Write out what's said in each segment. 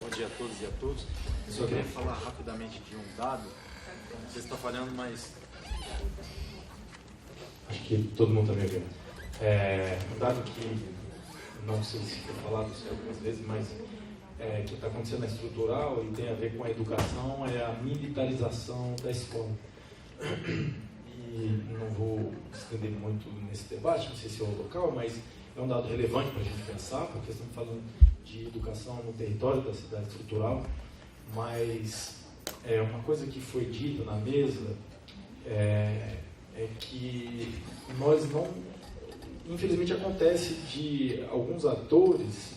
Bom dia a todos e a todos. Eu só queria falar rapidamente de um dado. Não sei se está falhando, mas... Acho que todo mundo está me ouvindo. Um dado que não sei se foi falado algumas vezes, mas que está acontecendo na estrutural e tem a ver com a educação, é a militarização da escola. E não vou estender muito nesse debate, não sei se é o local, mas é um dado relevante para a gente pensar, porque estamos falando de educação no território da cidade estrutural, mas uma coisa que foi dita na mesa é que nós não... Infelizmente acontece de alguns atores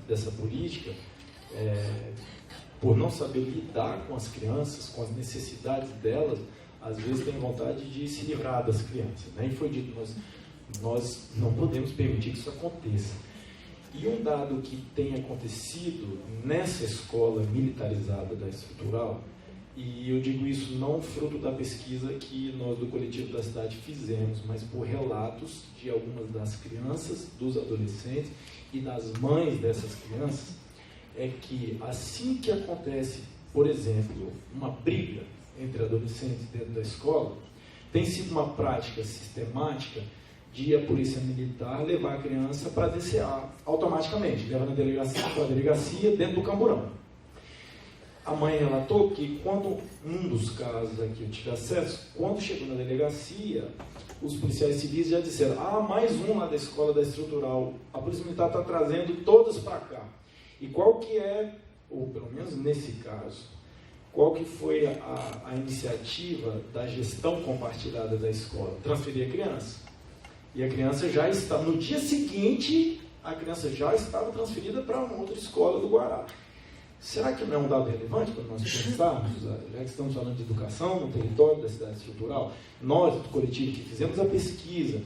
dessa política, por não saber lidar com as crianças, com as necessidades delas, às vezes tem vontade de se livrar das crianças, né? E foi dito, nós não podemos permitir que isso aconteça. E um dado que tem acontecido nessa escola militarizada da estrutural, e eu digo isso não fruto da pesquisa que nós do Coletivo da Cidade fizemos, mas por relatos de algumas das crianças, dos adolescentes e das mães dessas crianças, é que assim que acontece, por exemplo, uma briga entre adolescentes dentro da escola, tem sido uma prática sistemática de a polícia militar levar a criança para DCA automaticamente, leva para a delegacia dentro do camburão. A mãe relatou que quando, um dos casos aqui eu tive acesso, quando chegou na delegacia, os policiais civis já disseram, mais um lá da escola da estrutural, a polícia militar está trazendo todas para cá. E qual que é, ou pelo menos nesse caso, qual que foi a iniciativa da gestão compartilhada da escola? Transferir a criança. E a criança já está, no dia seguinte, a criança já estava transferida para uma outra escola do Guará. Será que não é um dado relevante para nós pensarmos, já que estamos falando de educação no território da cidade estrutural? Nós, do coletivo, que fizemos a pesquisa,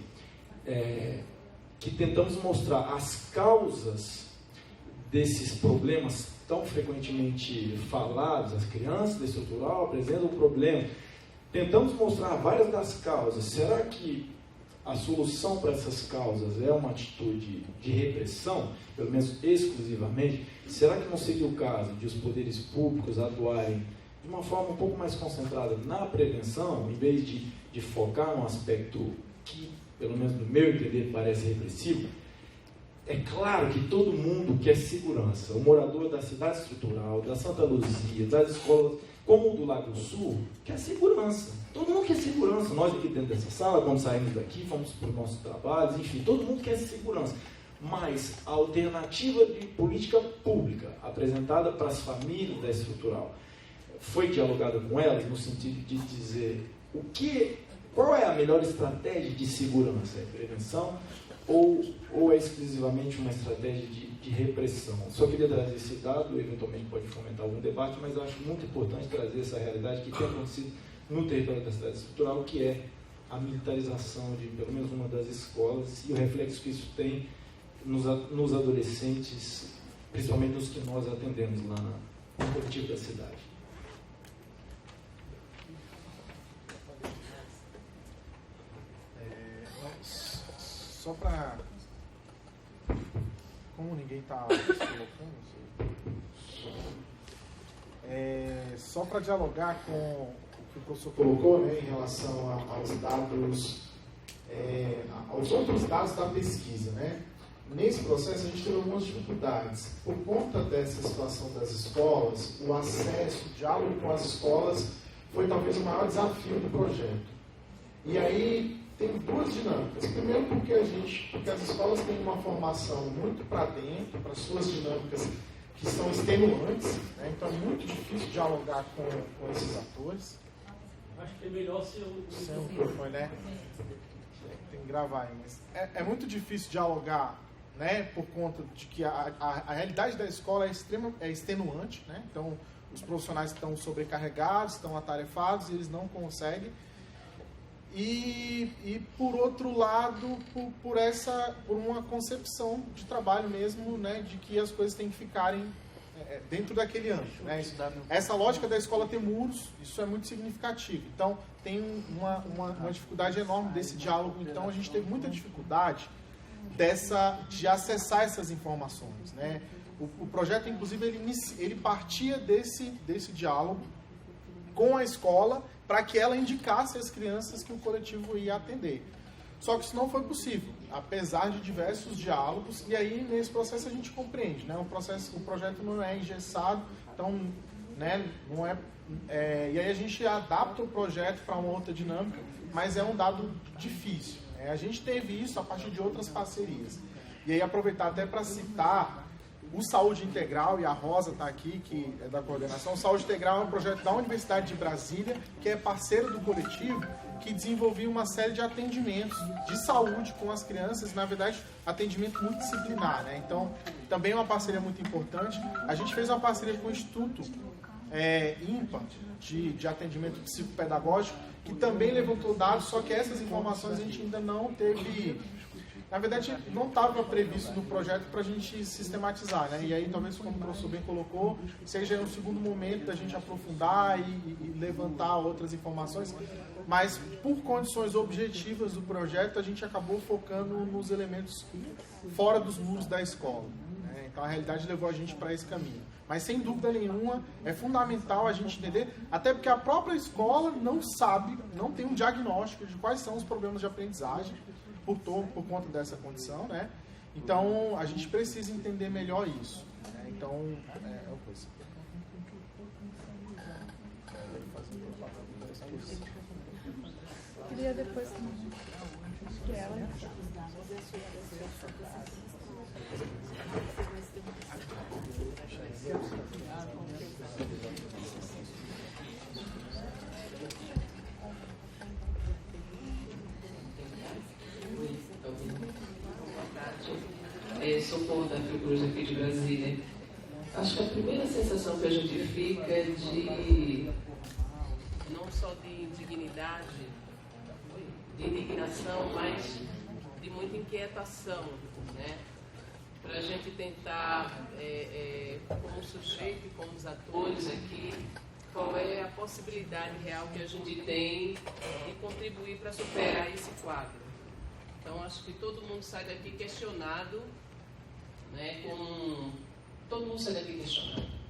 que tentamos mostrar as causas desses problemas tão frequentemente falados, as crianças da estrutural apresentam o problema. Tentamos mostrar várias das causas. Será que a solução para essas causas é uma atitude de repressão, pelo menos exclusivamente? Será que não seria o caso de os poderes públicos atuarem de uma forma um pouco mais concentrada na prevenção, em vez de focar num aspecto que, pelo menos no meu entender, parece repressivo? É claro que todo mundo quer segurança. O morador da cidade estrutural, da Santa Luzia, das escolas, como o do Lago Sul, quer segurança. Todo mundo quer segurança. Nós aqui dentro dessa sala, quando saímos daqui, vamos para os nossos trabalhos, enfim, todo mundo quer segurança. Mas a alternativa de política pública apresentada para as famílias da estrutural foi dialogada com elas no sentido de dizer qual é a melhor estratégia de segurança? É prevenção ou é exclusivamente uma estratégia de repressão? Só queria trazer esse dado, eventualmente pode fomentar algum debate, mas eu acho muito importante trazer essa realidade que tem acontecido no território da cidade estrutural, que é a militarização de pelo menos uma das escolas e o reflexo que isso tem nos adolescentes, principalmente nos que nós atendemos lá no coletivo da cidade. Só para... Como ninguém está se colocando, só para dialogar com o que o professor colocou, né, em relação aos dados, aos outros dados da pesquisa, né? Nesse processo, a gente teve algumas dificuldades. Por conta dessa situação das escolas, o acesso, o diálogo com as escolas foi talvez o maior desafio do projeto. E aí, tem duas dinâmicas. Primeiro, porque as escolas têm uma formação muito para dentro, para suas dinâmicas que são extenuantes, né? Então é muito difícil dialogar com esses atores. Acho que é melhor ser o microfone, né? Tem que gravar aí, mas é muito difícil dialogar, né, por conta de que a realidade da escola é extenuante, né? Então, os profissionais estão sobrecarregados, estão atarefados e eles não conseguem. E por outro lado, por uma concepção de trabalho mesmo, né, de que as coisas têm que ficarem dentro daquele âmbito, né? Essa lógica da escola ter muros, isso é muito significativo. Então, tem uma dificuldade enorme desse diálogo. Então, a gente teve muita dificuldade de acessar essas informações, né? O projeto, inclusive, ele partia desse diálogo com a escola para que ela indicasse as crianças que o coletivo ia atender. Só que isso não foi possível, apesar de diversos diálogos, e aí nesse processo a gente compreende, né? O projeto não é engessado, então, né, não é, e aí a gente adapta o projeto para uma outra dinâmica, mas é um dado difícil. A gente teve isso a partir de outras parcerias. E aí aproveitar até para citar o Saúde Integral, e a Rosa está aqui, que é da coordenação. O Saúde Integral é um projeto da Universidade de Brasília, que é parceiro do coletivo, que desenvolvia uma série de atendimentos de saúde com as crianças, na verdade, atendimento multidisciplinar, né? Então, também é uma parceria muito importante. A gente fez uma parceria com o Instituto IMPA, de atendimento psicopedagógico, que também levantou dados, só que essas informações a gente ainda não teve... Na verdade, não estava previsto no projeto para a gente sistematizar, né? E aí, talvez, como o professor bem colocou, seja um segundo momento da gente aprofundar e levantar outras informações. Mas, por condições objetivas do projeto, a gente acabou focando nos elementos fora dos muros da escola, né? Então, a realidade levou a gente para esse caminho. Mas, sem dúvida nenhuma, é fundamental a gente entender, até porque a própria escola não sabe, não tem um diagnóstico de quais são os problemas de aprendizagem, por conta dessa condição, né? Então, a gente precisa entender melhor isso, né? Então, é uma coisa. Eu queria depois que ela... Socorro da Fiocruz aqui de Brasília. Acho que a primeira sensação que a gente fica é de não só de indignidade, de indignação, mas de muita inquietação, né? Para a gente tentar, como sujeito e como os atores aqui, qual é a possibilidade real que a gente tem de contribuir para superar esse quadro. Então, acho que todo mundo sai daqui questionado, né, todo mundo sai daqui questionado.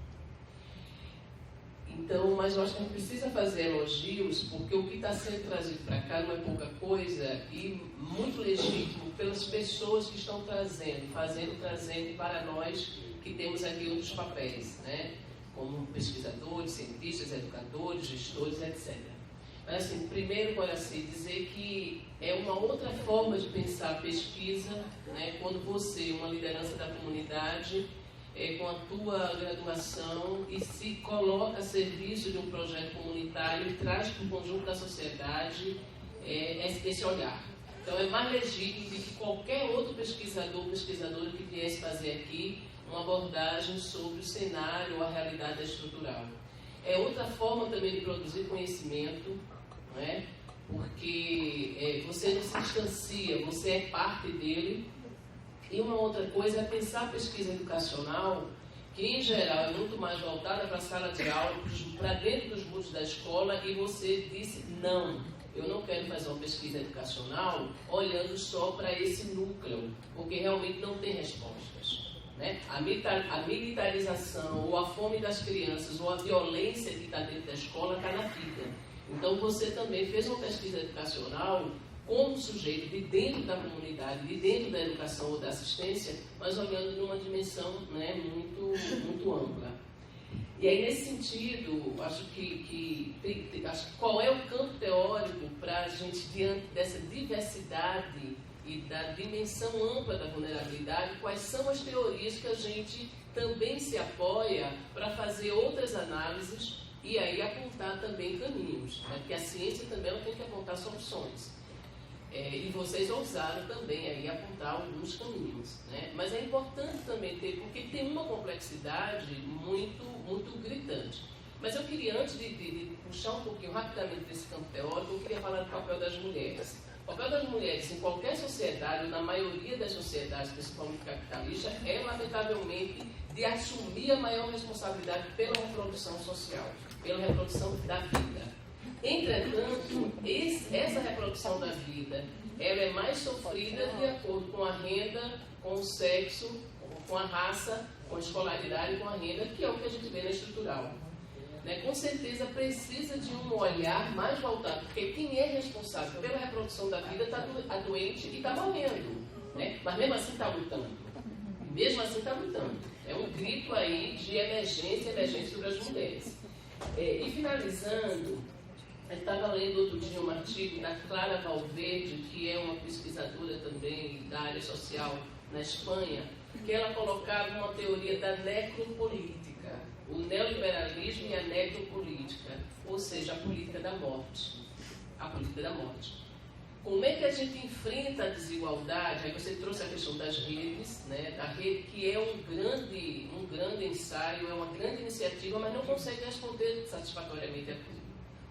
Então, mas eu acho que a gente precisa fazer elogios, porque o que está sendo trazido para cá não é pouca coisa e muito legítimo pelas pessoas que estão trazendo para nós que temos aqui outros papéis, né, como pesquisadores, cientistas, educadores, gestores, etc. Mas, assim, primeiro, Guaraci, dizer que é uma outra forma de pensar a pesquisa, né, quando você, uma liderança da comunidade, com a tua graduação e se coloca a serviço de um projeto comunitário e traz para o conjunto da sociedade esse olhar. Então, é mais legítimo do que qualquer outro pesquisador ou pesquisadora que viesse fazer aqui uma abordagem sobre o cenário ou a realidade estrutural. É outra forma também de produzir conhecimento, não é? Porque você não se distancia, você é parte dele. E uma outra coisa é pensar a pesquisa educacional, que em geral é muito mais voltada para a sala de aula, para dentro dos muros da escola, e você disse, não, eu não quero fazer uma pesquisa educacional olhando só para esse núcleo, porque realmente não tem respostas, né? A militarização, ou a fome das crianças, ou a violência que está dentro da escola está na vida. Então você também fez uma pesquisa educacional como sujeito de dentro da comunidade, de dentro da educação ou da assistência, mas olhando numa dimensão, né, muito ampla. E aí, nesse sentido, acho que qual é o campo teórico para a gente, diante dessa diversidade e da dimensão ampla da vulnerabilidade, quais são as teorias que a gente também se apoia para fazer outras análises e aí apontar também caminhos, né? Porque a ciência também ela tem que apontar soluções. E vocês ousaram também aí apontar alguns caminhos, né? Mas é importante também ter, porque tem uma complexidade muito gritante. Mas eu queria, antes de puxar um pouquinho rapidamente desse campo teórico, eu queria falar do papel das mulheres. O papel das mulheres em qualquer sociedade, ou na maioria das sociedades, principalmente capitalistas, é lamentavelmente de assumir a maior responsabilidade pela reprodução social, pela reprodução da vida. Entretanto, essa reprodução da vida, ela é mais sofrida de acordo com a renda com o sexo, com a raça, com a escolaridade, com a renda, que é o que a gente vê na estrutural. Né? Com certeza precisa de um olhar mais voltado, porque quem é responsável pela reprodução da vida está doente e está morrendo. Né? Mas mesmo assim está lutando. Mesmo assim está lutando. É um grito aí de emergência sobre as mulheres. E finalizando, eu estava lendo outro dia um artigo da Clara Valverde, que é uma pesquisadora também da área social na Espanha, que ela colocava uma teoria da necropolítica, o neoliberalismo e a necropolítica, ou seja, a política da morte. A política da morte. Como é que a gente enfrenta a desigualdade? Aí você trouxe a questão das redes, né? Da rede, que é um grande ensaio, é uma grande iniciativa, mas não consegue responder satisfatoriamente a tudo.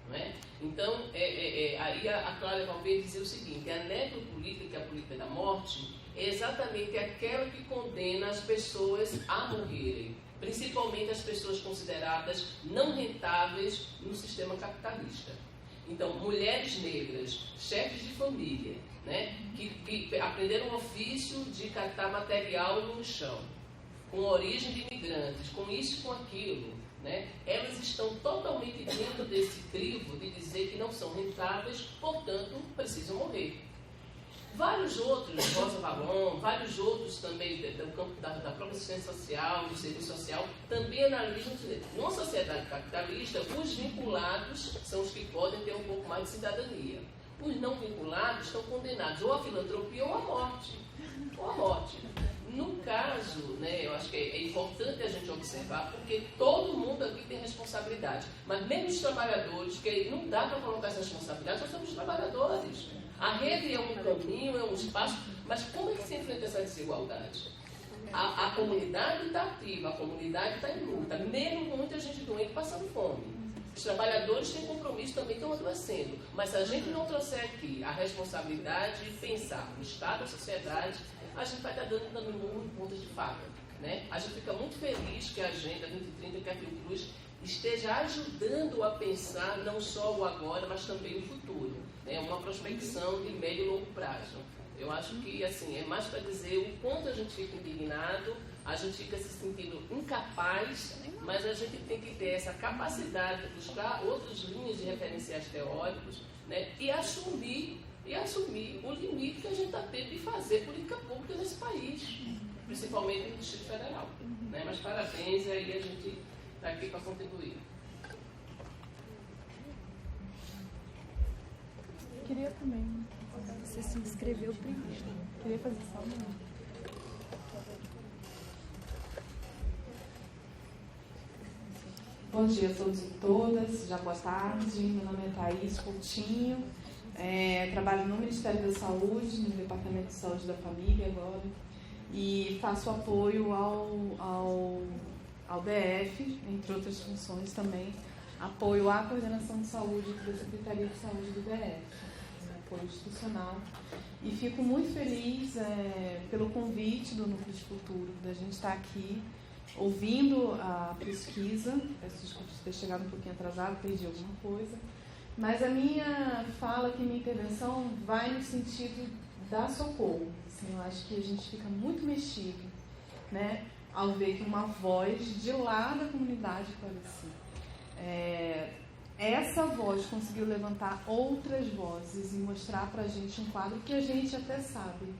Não é? Então, aí a Clara Valverde dizia o seguinte: a necropolítica, que é a política da morte, é exatamente aquela que condena as pessoas a morrerem, principalmente as pessoas consideradas não rentáveis no sistema capitalista. Então, mulheres negras, chefes de família, né, que aprenderam o ofício de catar material no chão, com origem de imigrantes, com isso e com aquilo, né, elas estão totalmente dentro desse crivo de dizer que não são rentáveis, portanto, precisam morrer. Vários outros, Rosa Valon, vários outros também do campo da própria assistência social, do serviço social, também analisam que numa sociedade capitalista, os vinculados são os que podem ter um pouco mais de cidadania. Os não vinculados estão condenados ou à filantropia ou à morte. Ou à morte. No caso, né, eu acho que é importante a gente observar, porque todo mundo aqui tem responsabilidade. Mas mesmo os trabalhadores, que não dá para colocar essa responsabilidade, nós somos trabalhadores. A rede é um caminho, é um espaço, mas como é que se enfrenta essa desigualdade? A comunidade está ativa, a comunidade está em luta, mesmo com muita gente doente passando fome. Os trabalhadores têm compromisso, também estão adoecendo. Mas se a gente não trouxer aqui a responsabilidade de pensar no Estado, na sociedade, a gente vai estar dando murro em pontas de faca. Né? A gente fica muito feliz que a Agenda 2030, que a Fiocruz esteja ajudando a pensar não só o agora, mas também o futuro. É uma prospecção de médio e longo prazo. Eu acho que assim, é mais para dizer o quanto a gente fica indignado, a gente fica se sentindo incapaz, mas a gente tem que ter essa capacidade de buscar outras linhas de referenciais teóricos, né, e assumir o limite que a gente está tendo de fazer política pública nesse país, principalmente no Distrito Federal. Né? Mas parabéns, aí a gente está aqui para contribuir. Queria também. Você se inscreveu primeiro. Queria fazer só um. Bom dia a todos e todas, já boa tarde. Meu nome é Thaís Coutinho, trabalho no Ministério da Saúde, no Departamento de Saúde da Família agora, e faço apoio ao DF, entre outras funções também, apoio à coordenação de saúde da Secretaria de Saúde do DF, apoio institucional. E fico muito feliz pelo convite do Núcleo de Futuro, da gente estar aqui ouvindo a pesquisa. Peço desculpas por ter chegado um pouquinho atrasado, perdi alguma coisa. Mas a minha fala aqui, minha intervenção, vai no sentido da Socorro. Assim, eu acho que a gente fica muito mexido, né, ao ver que uma voz de lá da comunidade esclarecida, essa voz conseguiu levantar outras vozes e mostrar pra gente um quadro que a gente até sabe,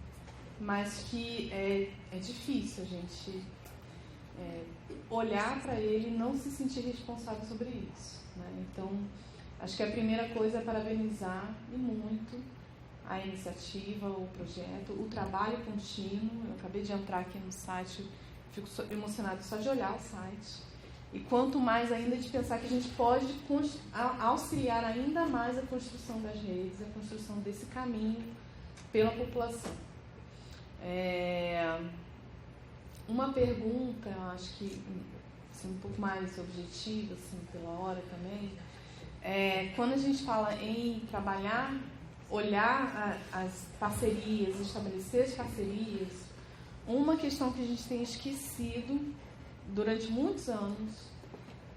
mas que é difícil a gente olhar para ele e não se sentir responsável sobre isso, né? Então, acho que a primeira coisa é parabenizar e muito a iniciativa, o projeto, o trabalho contínuo. Eu acabei de entrar aqui no site, fico emocionada só de olhar o site. E quanto mais ainda de pensar que a gente pode auxiliar ainda mais a construção das redes, a construção desse caminho pela população. Uma pergunta, eu acho que assim, um pouco mais objetiva, assim, pela hora também, quando a gente fala em trabalhar, olhar as parcerias, estabelecer as parcerias, uma questão que a gente tem esquecido durante muitos anos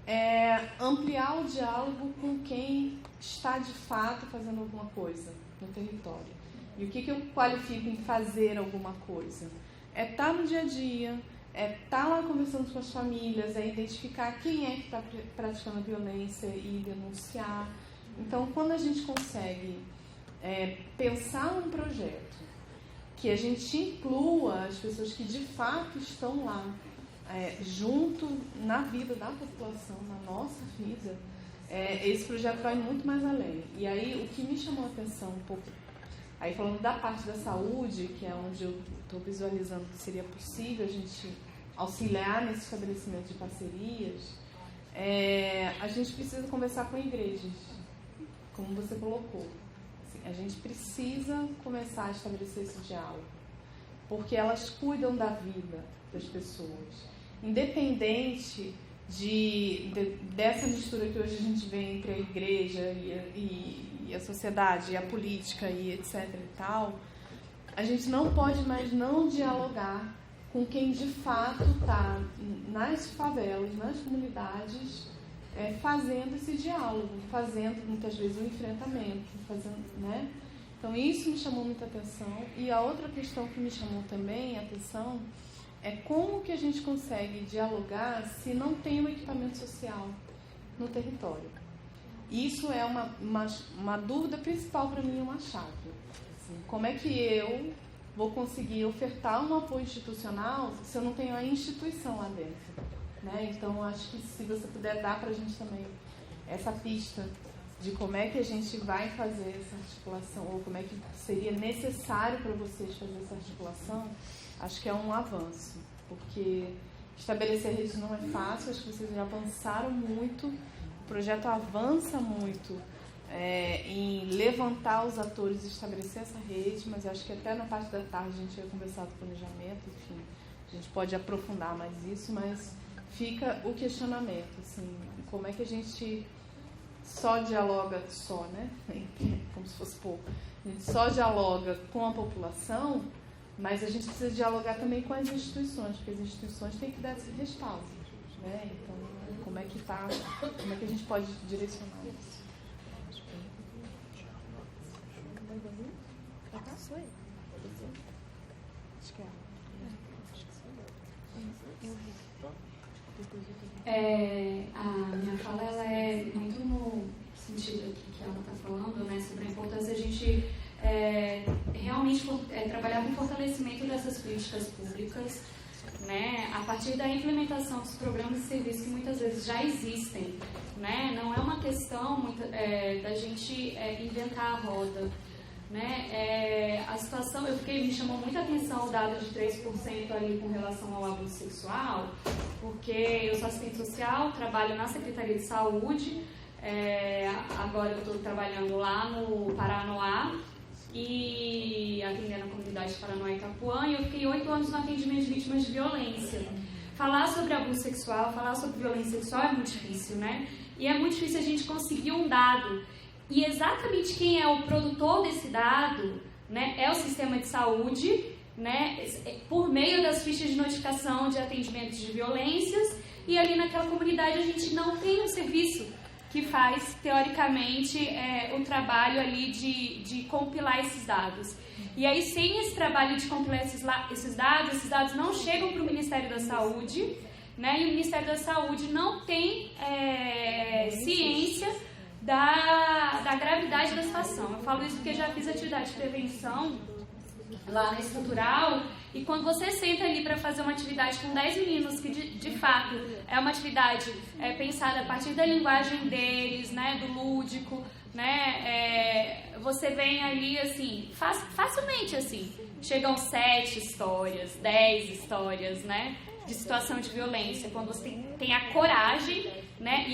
é ampliar o diálogo com quem está de fato fazendo alguma coisa no território. E o que eu qualifico em fazer alguma coisa? é estar no dia a dia, é estar lá conversando com as famílias, é identificar quem é que está praticando a violência e denunciar. Então, quando a gente consegue pensar um projeto que a gente inclua as pessoas que de fato estão lá, junto na vida da população, na nossa vida, esse projeto vai muito mais além. E aí, o que me chamou a atenção um pouco, aí falando da parte da saúde, que é onde eu estou visualizando que seria possível a gente auxiliar nesse estabelecimento de parcerias, a gente precisa conversar com igrejas, como você colocou. Assim, a gente precisa começar a estabelecer esse diálogo, porque elas cuidam da vida das pessoas, independente dessa mistura que hoje a gente vê entre a igreja e a sociedade, e a política, e etc. e tal. A gente não pode mais não dialogar com quem de fato está nas favelas, nas comunidades, fazendo esse diálogo, fazendo muitas vezes um enfrentamento, né? Então isso me chamou muita atenção. E a outra questão que me chamou também a atenção é como que a gente consegue dialogar se não tem um equipamento social no território. Isso é uma dúvida principal para mim, uma chave. Assim, como é que eu vou conseguir ofertar um apoio institucional se eu não tenho a instituição lá dentro? Né? Então, acho que se você puder dar para a gente também essa pista de como é que a gente vai fazer essa articulação, ou como é que seria necessário para vocês fazer essa articulação, acho que é um avanço, porque estabelecer rede não é fácil, acho que vocês já avançaram muito, o projeto avança muito em levantar os atores e estabelecer essa rede, mas acho que até na parte da tarde a gente vai conversar do planejamento, enfim, a gente pode aprofundar mais isso, mas fica o questionamento, assim, como é que a gente só dialoga, né? Como se fosse pouco. A gente só dialoga com a população, mas a gente precisa dialogar também com as instituições, porque as instituições têm que dar esse respaldo, né? Então, como é que a gente pode direcionar isso? Acho que a minha fala ela é muito no sentido aqui que ela está falando, né, sobre a importância de a gente realmente trabalhar com o fortalecimento dessas políticas públicas, né, a partir da implementação dos programas e serviços que muitas vezes já existem, né, não é uma questão da gente inventar a roda. Né? A situação, me chamou muita atenção o dado de 3% ali com relação ao abuso sexual, porque eu sou assistente social, trabalho na Secretaria de Saúde, agora eu estou trabalhando lá no Paranoá, e atendendo a comunidade de Paranoá e Itapuã, e eu fiquei 8 anos no atendimento de vítimas de violência. Falar sobre abuso sexual, falar sobre violência sexual é muito difícil, né? E é muito difícil a gente conseguir um dado. E exatamente quem é o produtor desse dado, né, é o sistema de saúde, né, por meio das fichas de notificação de atendimentos de violências, e ali naquela comunidade a gente não tem um serviço que faz, teoricamente, o trabalho ali de compilar esses dados. E aí, sem esse trabalho de compilar esses dados não chegam para o Ministério da Saúde, né, e o Ministério da Saúde não tem ciência da gravidade da situação. Eu falo isso porque já fiz atividade de prevenção lá na estrutural, e quando você senta ali para fazer uma atividade com 10 meninos, que de fato é uma atividade pensada a partir da linguagem deles, né, do lúdico, né, você vem ali assim, facilmente assim, chegam 7 histórias, 10 histórias, né, de situação de violência, quando você tem a coragem, né,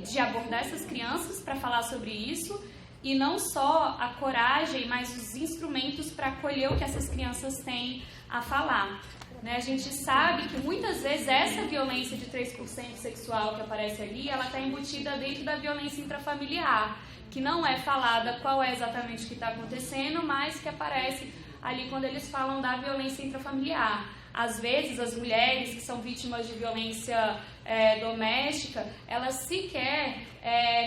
de abordar essas crianças para falar sobre isso, e não só a coragem, mas os instrumentos para acolher o que essas crianças têm a falar. Né? A gente sabe que muitas vezes essa violência de 3% sexual que aparece ali, ela está embutida dentro da violência intrafamiliar, que não é falada qual é exatamente o que está acontecendo, mas que aparece ali quando eles falam da violência intrafamiliar. Às vezes, as mulheres que são vítimas de violência doméstica, elas sequer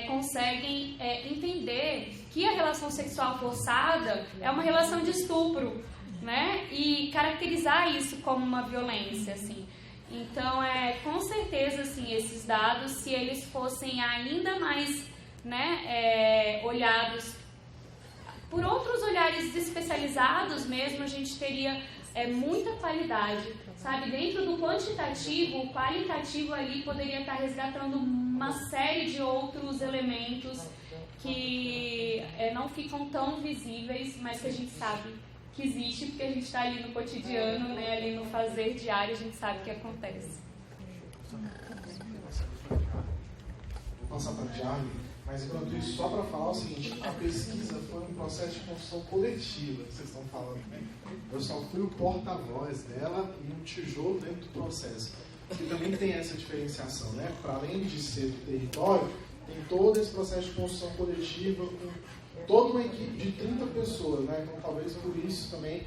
conseguem entender que a relação sexual forçada é uma relação de estupro, né? E caracterizar isso como uma violência, assim. Então, com certeza, assim, esses dados, se eles fossem ainda mais, né, olhados por outros olhares especializados mesmo, a gente teria muita qualidade, sabe? Dentro do quantitativo, o qualitativo ali poderia estar resgatando uma série de outros elementos que não ficam tão visíveis, mas que a gente sabe que existe, porque a gente está ali no cotidiano, né, ali no fazer diário, a gente sabe o que acontece. Vou passar para a Charlie, mas enquanto isso, só para falar o seguinte, a pesquisa foi um processo de construção coletiva, que vocês estão falando, né? Eu só fui o porta-voz dela e um tijolo dentro do processo. E também tem essa diferenciação, né? Para além de ser do território, tem todo esse processo de construção coletiva com toda uma equipe de 30 pessoas, né? Então talvez por isso também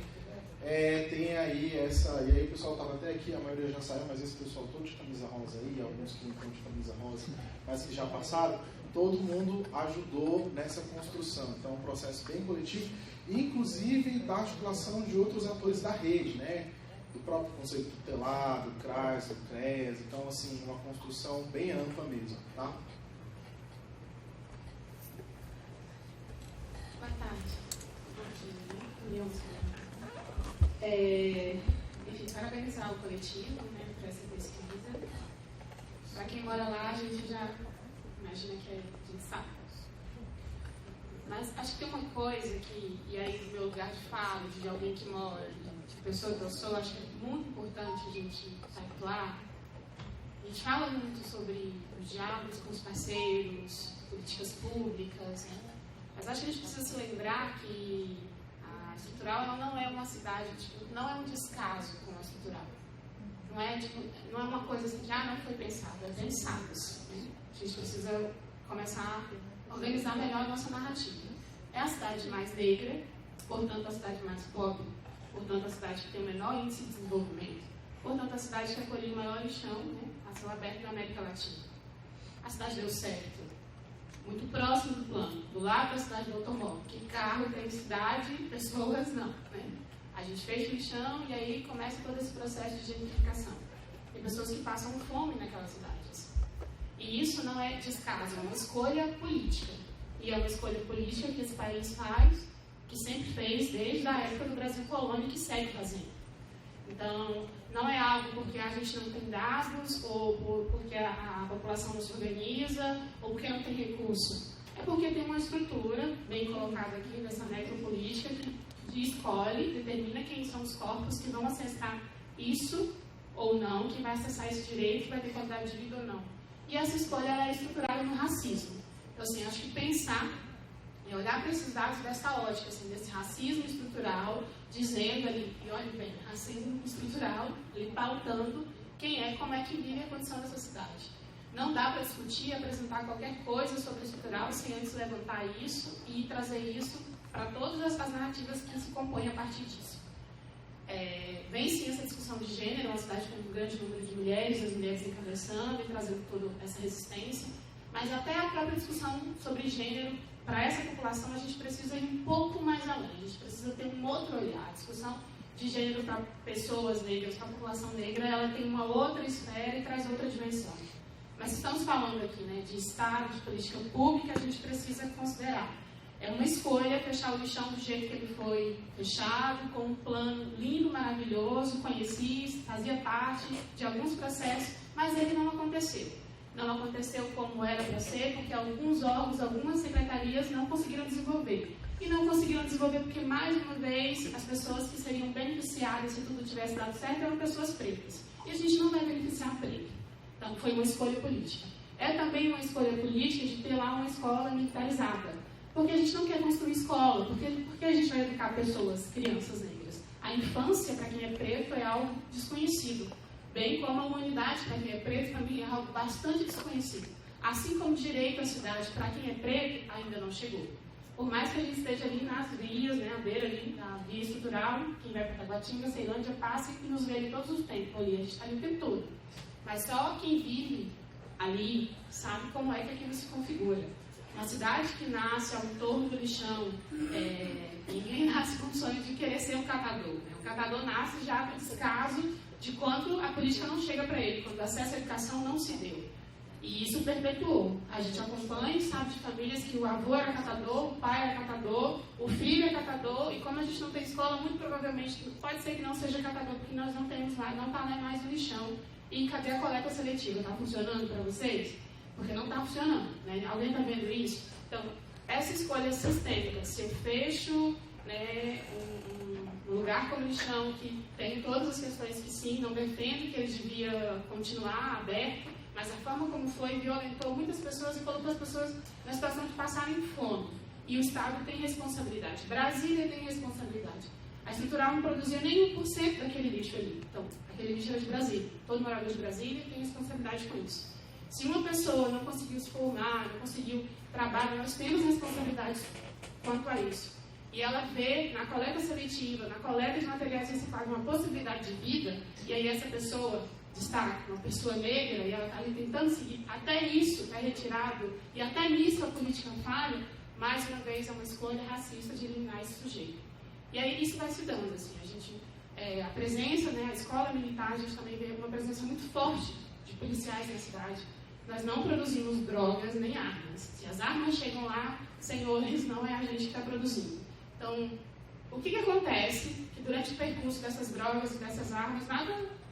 tem aí essa... E aí o pessoal estava até aqui, a maioria já saiu, mas esse pessoal todo de camisa rosa aí, alguns que não estão de camisa rosa, mas que já passaram, todo mundo ajudou nessa construção. Então é um processo bem coletivo, inclusive da articulação de outros atores da rede, né? Do próprio Conselho Tutelar, do CRAS, do CREAS, então assim, uma construção bem ampla mesmo, tá? Boa tarde. Enfim, parabenizar o coletivo, né, por essa pesquisa. Para quem mora lá, a gente já imagina que a gente sabe. Mas acho que tem uma coisa que, e aí do meu lugar de fala, de alguém que mora, de pessoa que eu sou, acho que é muito importante a gente atuar. A gente fala muito sobre os diálogos com os parceiros, políticas públicas, né? Mas acho que a gente precisa se lembrar que a Estrutural ela não é uma cidade, não é um descaso com a Estrutural. Não é uma coisa assim que não foi pensado, é pensado. Né? A gente precisa começar a organizar melhor a nossa narrativa. É a cidade mais negra, portanto a cidade mais pobre, portanto a cidade que tem o menor índice de desenvolvimento, portanto a cidade que acolheu o maior lixão, né, a céu aberto da América Latina. A cidade deu certo, muito próximo do plano, do lado da cidade do automóvel, que carro tem cidade, pessoas não. Né? A gente fez lixão e aí começa todo esse processo de gentrificação. Tem pessoas que passam fome naquelas cidades. E isso não é descaso, é uma escolha política. E é uma escolha política que esse país faz, que sempre fez desde a época do Brasil colônia e que segue fazendo. Então, não é algo porque a gente não tem dados, ou porque a população não se organiza, ou porque não tem recurso. É porque tem uma estrutura, bem colocada aqui nessa necropolítica, que escolhe, determina quem são os corpos que vão acessar isso ou não, que vai acessar esse direito, que vai ter qualidade de vida ou não. E essa escolha ela é estruturada no racismo. Então, assim, acho que pensar e olhar para esses dados dessa ótica, assim, desse racismo estrutural, dizendo ali, e olhe bem, racismo estrutural, ali pautando quem é, como é que vive a condição dessa cidade. Não dá para discutir, apresentar qualquer coisa sobre estrutural sem antes levantar isso e trazer isso para todas as narrativas que se compõem a partir disso. Vem sim essa discussão de gênero, uma cidade com um grande número de mulheres, as mulheres encabeçando e trazendo toda essa resistência, mas até a própria discussão sobre gênero, para essa população a gente precisa ir um pouco mais além, a gente precisa ter um outro olhar. A discussão de gênero para pessoas negras, para a população negra, ela tem uma outra esfera e traz outra dimensão. Mas estamos falando aqui, né, de Estado, de política pública, a gente precisa considerar. É uma escolha fechar o lixão do jeito que ele foi fechado, com um plano lindo, maravilhoso, conheci, fazia parte de alguns processos, mas ele não aconteceu. Não aconteceu como era para ser, porque alguns órgãos, algumas secretarias não conseguiram desenvolver. E não conseguiram desenvolver porque, mais uma vez, as pessoas que seriam beneficiadas se tudo tivesse dado certo eram pessoas pretas. E a gente não vai beneficiar preto. Então, foi uma escolha política. É também uma escolha política de ter lá uma escola militarizada. Porque a gente não quer construir escola. Porque a gente vai educar pessoas, crianças negras. A infância, para quem é preto, é algo desconhecido. Bem como a humanidade, para quem é preto, também é algo bastante desconhecido. Assim como o direito à cidade, para quem é preto, ainda não chegou. Por mais que a gente esteja ali nas vias, né, à beira ali da via estrutural, quem vai para Taguatinga, Ceilândia, passa e nos vê ali todos os tempos. Ali, a gente está ali o tempo todo. Mas só quem vive ali sabe como é que aquilo se configura. Uma cidade que nasce ao torno do lixão, ninguém nasce com o sonho de querer ser um catador. Né? O catador nasce já descaso de quando a política não chega para ele, quando o acesso à educação não se deu. E isso perpetuou. A gente acompanha, sabe, de famílias que o avô era catador, o pai era catador, o filho é catador, e como a gente não tem escola, muito provavelmente pode ser que não seja catador, porque nós não temos mais, não está mais no lixão. E cadê a coleta seletiva? Está funcionando para vocês? Porque não está funcionando. Né? Alguém está vendo isso? Então, essa escolha sistêmica, se eu fecho, né, um lugar como lixão, que tem todas as questões que sim, não defendo que ele devia continuar aberto, mas a forma como foi violentou muitas pessoas e colocou as pessoas na situação de passarem fome. E o Estado tem responsabilidade. Brasília tem responsabilidade. A estrutural não produzia nem 1% daquele lixo ali. Então, aquele lixo era de Brasília. Todo morador de Brasília tem responsabilidade com isso. Se uma pessoa não conseguiu se formar, não conseguiu trabalho, nós temos responsabilidade quanto a isso. E ela vê na coleta seletiva, na coleta de materiais reciclados, uma possibilidade de vida, e aí essa pessoa destaca, uma pessoa negra, e ela está ali tentando seguir, até isso está retirado, e até nisso a política falha, mais uma vez é uma escolha racista de eliminar esse sujeito. E aí isso vai se dando, assim, a gente, a presença, né, a escola militar, a gente também vê uma presença muito forte de policiais na cidade. Nós não produzimos drogas nem armas. Se as armas chegam lá, senhores, não é a gente que está produzindo. Então, o que acontece? Que durante o percurso dessas drogas e dessas armas,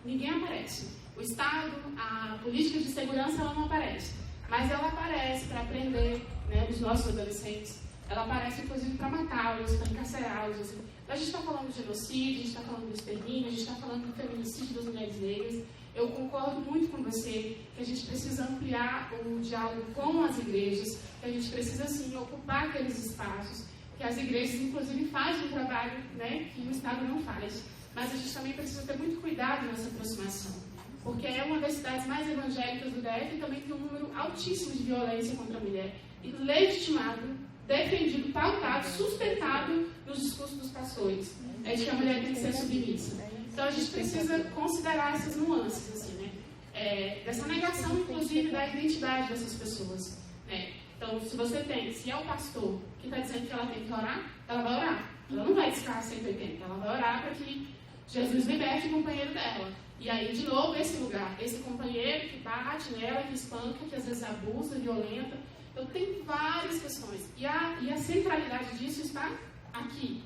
ninguém aparece. O Estado, a política de segurança, ela não aparece. Mas ela aparece para prender, né, os nossos adolescentes. Ela aparece, inclusive, para matá-los, para encarcerá-los. Assim. A gente está falando de genocídio, a gente está falando do extermínio, a gente está falando do feminicídio das mulheres negras. Eu concordo muito com você que a gente precisa ampliar o diálogo com as igrejas, que a gente precisa, sim, ocupar aqueles espaços, que as igrejas, inclusive, fazem um trabalho, né, que o Estado não faz. Mas a gente também precisa ter muito cuidado nessa aproximação, porque é uma das cidades mais evangélicas do DF e também tem um número altíssimo de violência contra a mulher, e legitimado, defendido, pautado, sustentado nos discursos dos pastores, de que a mulher tem que ser submissa. Então a gente precisa considerar essas nuances, assim, né? Dessa negação, inclusive, da identidade dessas pessoas. Né? Então, se é o pastor que está dizendo que ela tem que orar, ela vai orar. Ela não vai discar 180, ela vai orar para que Jesus liberte o companheiro dela. E aí, de novo, esse lugar, esse companheiro que bate nela, que espanca, que às vezes abusa, violenta. Então, tem várias questões. E a centralidade disso está aqui.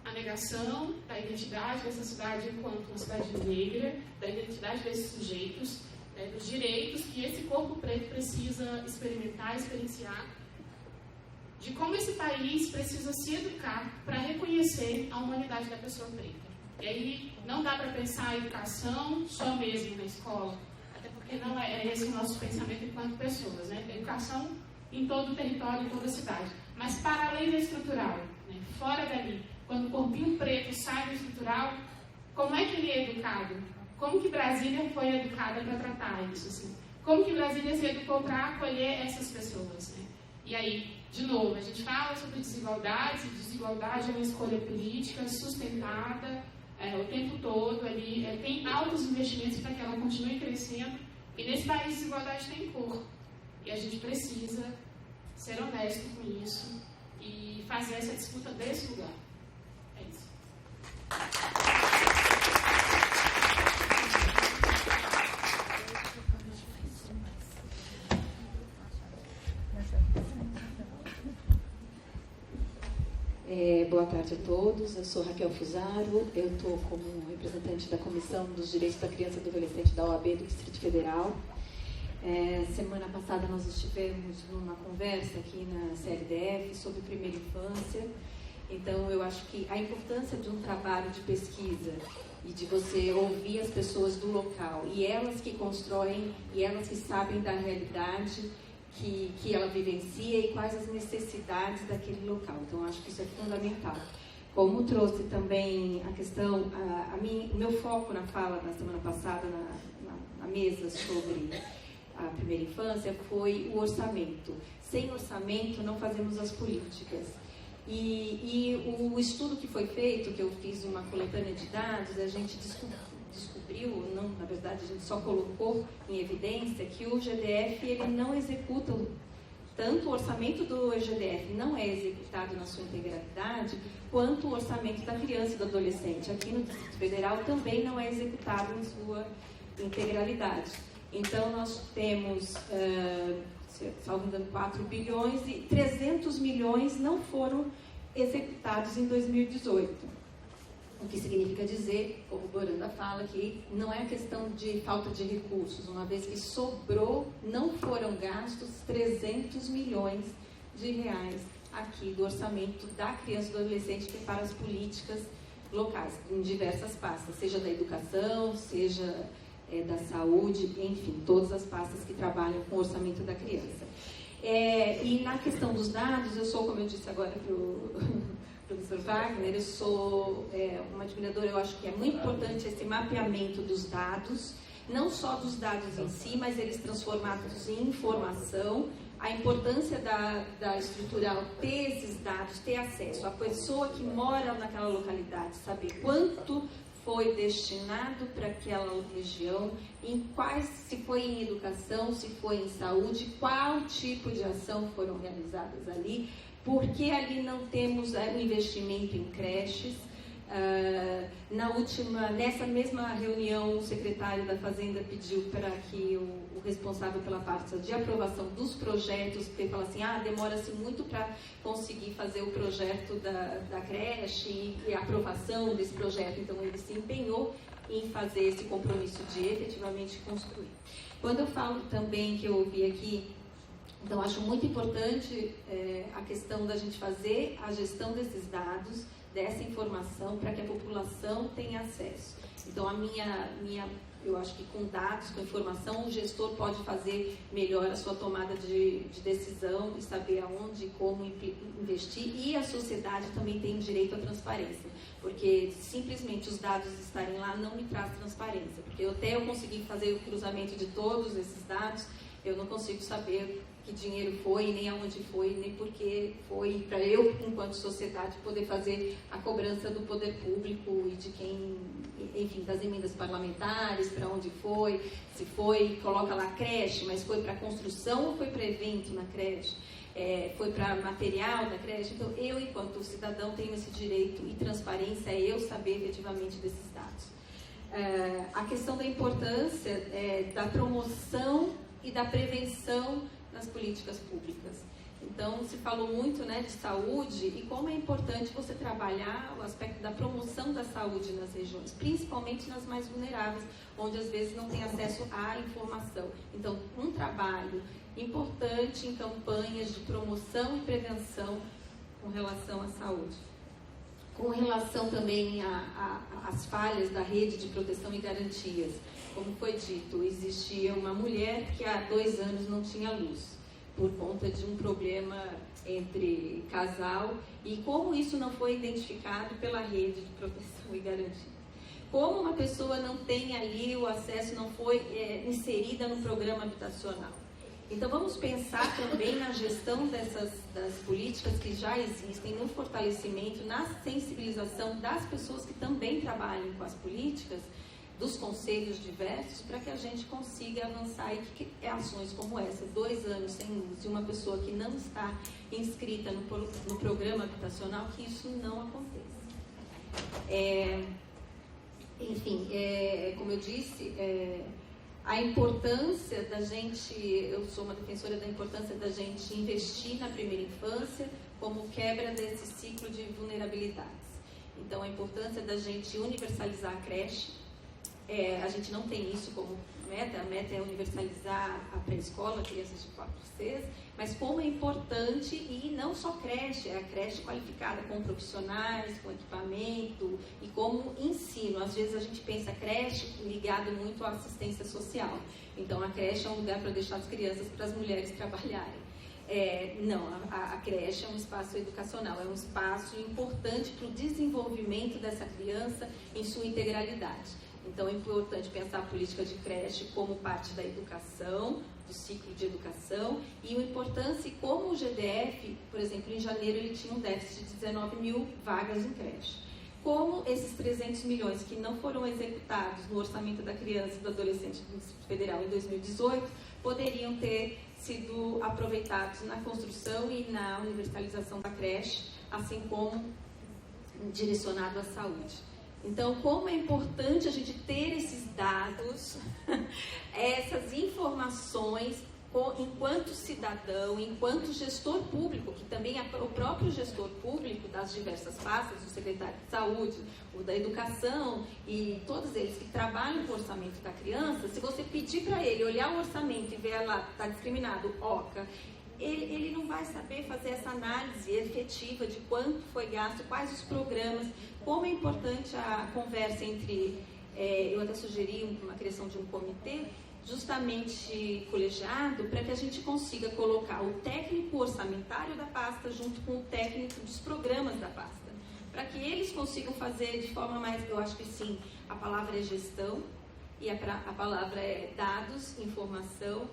A negação da identidade dessa cidade enquanto uma cidade negra, da identidade desses sujeitos, dos direitos que esse corpo preto precisa experimentar, experienciar, de como esse país precisa se educar para reconhecer a humanidade da pessoa preta. E aí não dá para pensar a educação só mesmo na escola, até porque não é esse o nosso pensamento enquanto pessoas, né? Educação em todo o território, em toda a cidade. Mas para além da estrutural, né? Fora dali, quando o corpinho preto sai do estrutural, como é que ele é educado? Como que Brasília foi educada para tratar isso? Assim? Como que Brasília se educou para acolher essas pessoas? Né? E aí, de novo, a gente fala sobre desigualdades, e desigualdade é uma escolha política sustentada o tempo todo, ali, tem altos investimentos para que ela continue crescendo, e nesse país desigualdade tem cor. E a gente precisa ser honesto com isso e fazer essa disputa desse lugar. É isso. Boa tarde a todos, eu sou Raquel Fusaro, eu estou como representante da Comissão dos Direitos da Criança e do Adolescente da OAB do Distrito Federal. Semana passada nós estivemos numa conversa aqui na CLDF sobre primeira infância, então eu acho que a importância de um trabalho de pesquisa e de você ouvir as pessoas do local, e elas que constroem, e elas que sabem da realidade que ela vivencia e quais as necessidades daquele local. Então, acho que isso é fundamental. Como trouxe também a questão, o meu foco na fala da semana passada na mesa sobre a primeira infância foi o orçamento. Sem orçamento, não fazemos as políticas. E o estudo que foi feito, que eu fiz uma coletânea de dados, a gente descobriu, não, na verdade a gente só colocou em evidência que o GDF ele não executa tanto o orçamento do EGDF não é executado na sua integralidade, quanto o orçamento da criança e do adolescente. Aqui no Distrito Federal também não é executado em sua integralidade. Então, nós temos, salvo engano, 4 bilhões e 300 milhões não foram executados em 2018. O que significa dizer, corroborando a fala, que não é questão de falta de recursos, uma vez que sobrou, não foram gastos 300 milhões de reais aqui do orçamento da criança e do adolescente, que é para as políticas locais, em diversas pastas, seja da educação, seja da saúde, enfim, todas as pastas que trabalham com o orçamento da criança. E na questão dos dados, eu sou, como eu disse agora para o professor Wagner, eu sou uma admiradora, eu acho que é muito importante esse mapeamento dos dados, não só dos dados em si, mas eles transformados em informação, a importância da estrutural ter esses dados, ter acesso, a pessoa que mora naquela localidade, saber quanto foi destinado para aquela região, se foi em educação, se foi em saúde, qual tipo de ação foram realizadas ali, porque ali não temos um investimento em creches. Nessa mesma reunião, o secretário da Fazenda pediu para que o responsável pela parte de aprovação dos projetos, porque ele fala assim, demora-se muito para conseguir fazer o projeto da creche e a aprovação desse projeto, então ele se empenhou em fazer esse compromisso de efetivamente construir. Quando eu falo também, que eu ouvi aqui, então acho muito importante a questão da gente fazer a gestão desses dados, dessa informação, para que a população tenha acesso. Então, eu acho que com dados, com informação, o gestor pode fazer melhor a sua tomada de decisão e saber aonde e como investir, e a sociedade também tem direito à transparência, porque simplesmente os dados estarem lá não me traz transparência, porque até eu conseguir fazer o cruzamento de todos esses dados, eu não consigo saber que dinheiro foi, nem aonde foi, nem por que foi, para eu, enquanto sociedade, poder fazer a cobrança do poder público e de quem, enfim, das emendas parlamentares, para onde foi, se foi, coloca lá creche, mas foi para construção ou foi para evento na creche, foi para material da creche. Então, eu, enquanto cidadão, tenho esse direito e transparência, é eu saber efetivamente desses dados. A questão da importância da promoção e da prevenção nas políticas públicas. Então, se falou muito, de saúde e como é importante você trabalhar o aspecto da promoção da saúde nas regiões, principalmente nas mais vulneráveis, onde às vezes não tem acesso à informação. Então, um trabalho importante em campanhas de promoção e prevenção com relação à saúde. Com relação também às falhas da rede de proteção e garantias. Como foi dito, existia uma mulher que há 2 anos não tinha luz, por conta de um problema entre casal, e como isso não foi identificado pela rede de proteção e garantia. Como uma pessoa não tem ali o acesso, não foi inserida no programa habitacional. Então, vamos pensar também na gestão das políticas que já existem, no fortalecimento, na sensibilização das pessoas que também trabalham com as políticas, dos conselhos diversos, para que a gente consiga avançar e que ações como essa, 2 anos sem luz, de uma pessoa que não está inscrita no programa habitacional, que isso não aconteça. Enfim, como eu disse, a importância da gente, eu sou uma defensora da importância da gente investir na primeira infância como quebra desse ciclo de vulnerabilidades. Então, a importância da gente universalizar a creche. A gente não tem isso como meta, a meta é universalizar a pré-escola, crianças de 4 a 6, mas como é importante, e não só creche, é a creche qualificada com profissionais, com equipamento e como ensino. Às vezes a gente pensa creche ligado muito à assistência social, então a creche é um lugar para deixar as crianças, para as mulheres trabalharem. Não, a creche é um espaço educacional, é um espaço importante para o desenvolvimento dessa criança em sua integralidade. Então, é importante pensar a política de creche como parte da educação, do ciclo de educação, e a importância e como o GDF, por exemplo, em janeiro ele tinha um déficit de 19 mil vagas em creche. como esses 300 milhões que não foram executados no orçamento da criança e do adolescente do Distrito Federal em 2018 poderiam ter sido aproveitados na construção e na universalização da creche, assim como direcionado à saúde. Então, como é importante a gente ter esses dados, essas informações, enquanto cidadão, enquanto gestor público, que também é o próprio gestor público das diversas pastas, o secretário de saúde, o da educação e todos eles que trabalham com o orçamento da criança, se você pedir para ele olhar o orçamento e ver lá, está discriminado, OCA, ele não vai saber fazer essa análise efetiva de quanto foi gasto, quais os programas, como é importante a conversa entre, eu até sugeri uma criação de um comitê, justamente colegiado, para que a gente consiga colocar o técnico orçamentário da pasta junto com o técnico dos programas da pasta, para que eles consigam fazer de forma mais, eu acho que sim, a palavra é gestão e a palavra é dados, informação,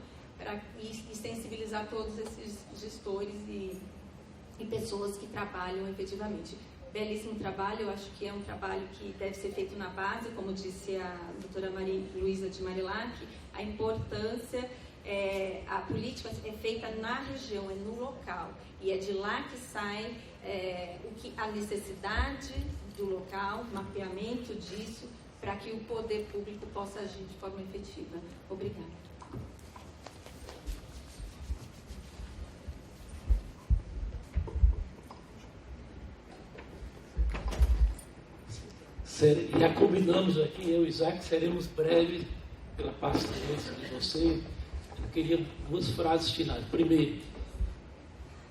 e sensibilizar todos esses gestores e pessoas que trabalham efetivamente. Belíssimo trabalho, eu acho que é um trabalho que deve ser feito na base, como disse a doutora Maria Luísa de Marilac, a importância, a política é feita na região, é no local, e é de lá que sai a necessidade do local, mapeamento disso, para que o poder público possa agir de forma efetiva. Obrigada. Já combinamos aqui, eu e Isaac, seremos breves pela paciência de você. Eu queria duas frases finais. Primeiro,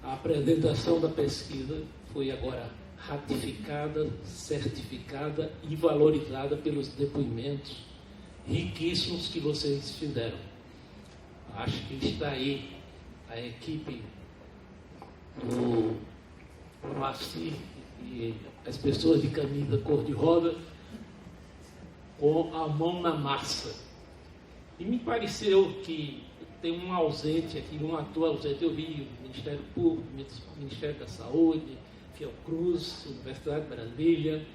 a apresentação da pesquisa foi agora ratificada, certificada e valorizada pelos depoimentos riquíssimos que vocês fizeram. Acho que está aí a equipe do Moacir e as pessoas de camisa cor-de-rosa com a mão na massa. E me pareceu que tem um ausente aqui, um ator ausente. Eu vi o Ministério Público, o Ministério da Saúde, Fiocruz, Universidade de Brasília,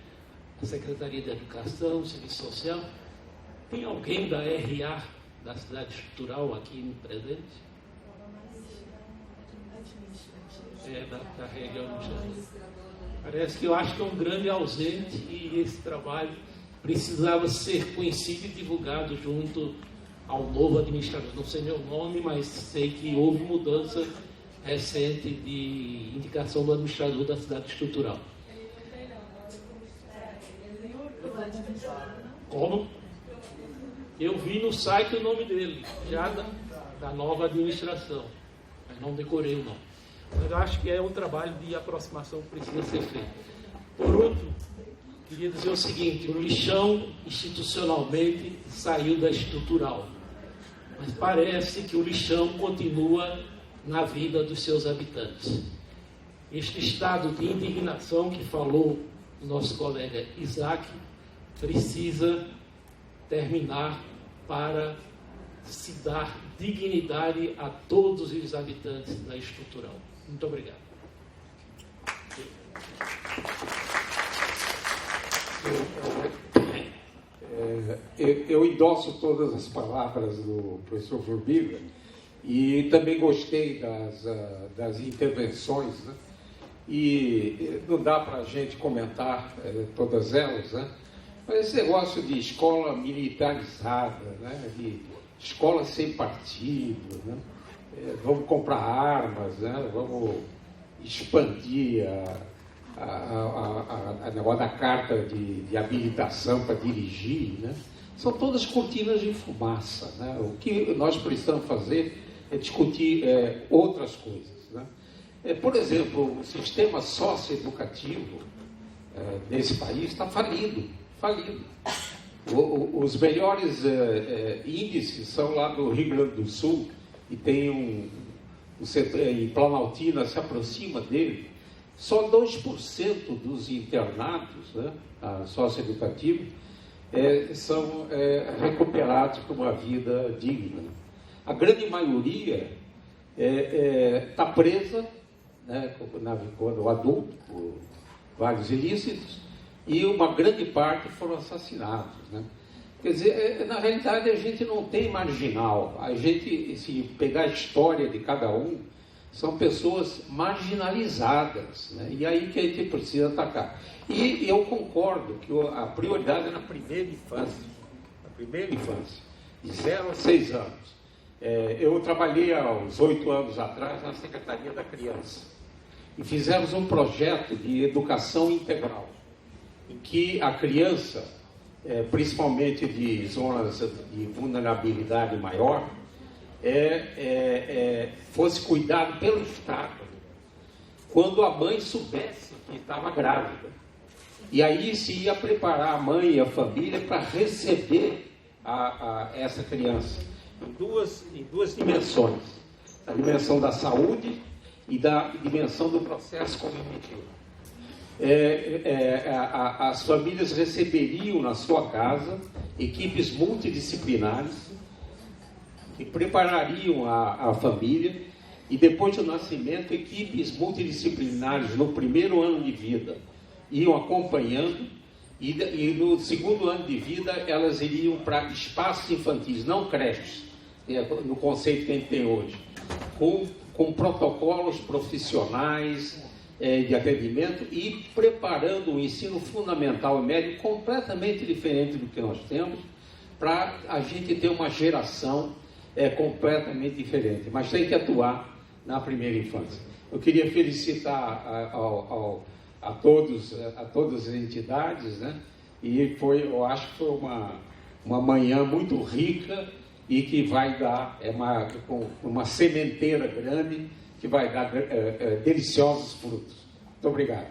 a Secretaria de Educação, Serviço Social. Tem alguém da RA, da cidade estrutural, aqui presente? Da região administrativa. Parece que eu acho que é um grande ausente e esse trabalho precisava ser conhecido e divulgado junto ao novo administrador. Não sei meu nome, mas sei que houve mudança recente de indicação do administrador da cidade estrutural. Como? Eu vi no site o nome dele, já da nova administração, mas não decorei o nome. Mas eu acho que é um trabalho de aproximação que precisa ser feito. Por outro, queria dizer o seguinte: o lixão institucionalmente saiu da estrutural, mas parece que o lixão continua na vida dos seus habitantes. Este estado de indignação que falou o nosso colega Isaac precisa terminar para se dar dignidade a todos os habitantes da estrutural. Muito obrigado. Eu endosso todas as palavras do professor Formiga e também gostei das intervenções, né? E não dá para a gente comentar todas elas, né? Mas esse negócio de escola militarizada, né? De escola sem partido, né? Vamos comprar armas, né? Vamos expandir a negócio da carta de habilitação para dirigir, né? São todas cortinas de fumaça, né? O que nós precisamos fazer é discutir outras coisas, né? Por exemplo, o sistema socioeducativo nesse país está falido. Os melhores índices são lá do Rio Grande do Sul, e tem em Planaltina se aproxima dele. Só 2% dos internados, né, socioeducativos são recuperados para uma vida digna. A grande maioria está presa, né, quando adulto, por vários ilícitos, e uma grande parte foram assassinados, né? Quer dizer, na realidade a gente não tem marginal. A gente, se pegar a história de cada um, são pessoas marginalizadas, né? E aí que a gente precisa atacar. E eu concordo que a prioridade é na primeira infância. Na primeira infância, de 0 a 6 anos. Eu trabalhei há uns 8 anos atrás na Secretaria da Criança. E fizemos um projeto de educação integral, em que a criança, principalmente de zonas de vulnerabilidade maior, fosse cuidado pelo Estado, quando a mãe soubesse que estava grávida. E aí se ia preparar a mãe e a família para receber essa criança, em duas dimensões: a dimensão da saúde e da dimensão do processo cognitivo. As famílias receberiam na sua casa equipes multidisciplinares que preparariam a família, e depois do nascimento, equipes multidisciplinares no primeiro ano de vida iam acompanhando, e no segundo ano de vida elas iriam para espaços infantis, não creches, no conceito que a gente tem hoje, com protocolos profissionais de atendimento, e preparando o ensino fundamental e médio completamente diferente do que nós temos, para a gente ter uma geração completamente diferente, mas tem que atuar na primeira infância. Eu queria felicitar a todas as entidades, né? E eu acho que foi uma manhã muito rica, e que vai dar uma sementeira grande, que vai dar deliciosos frutos. Muito obrigado.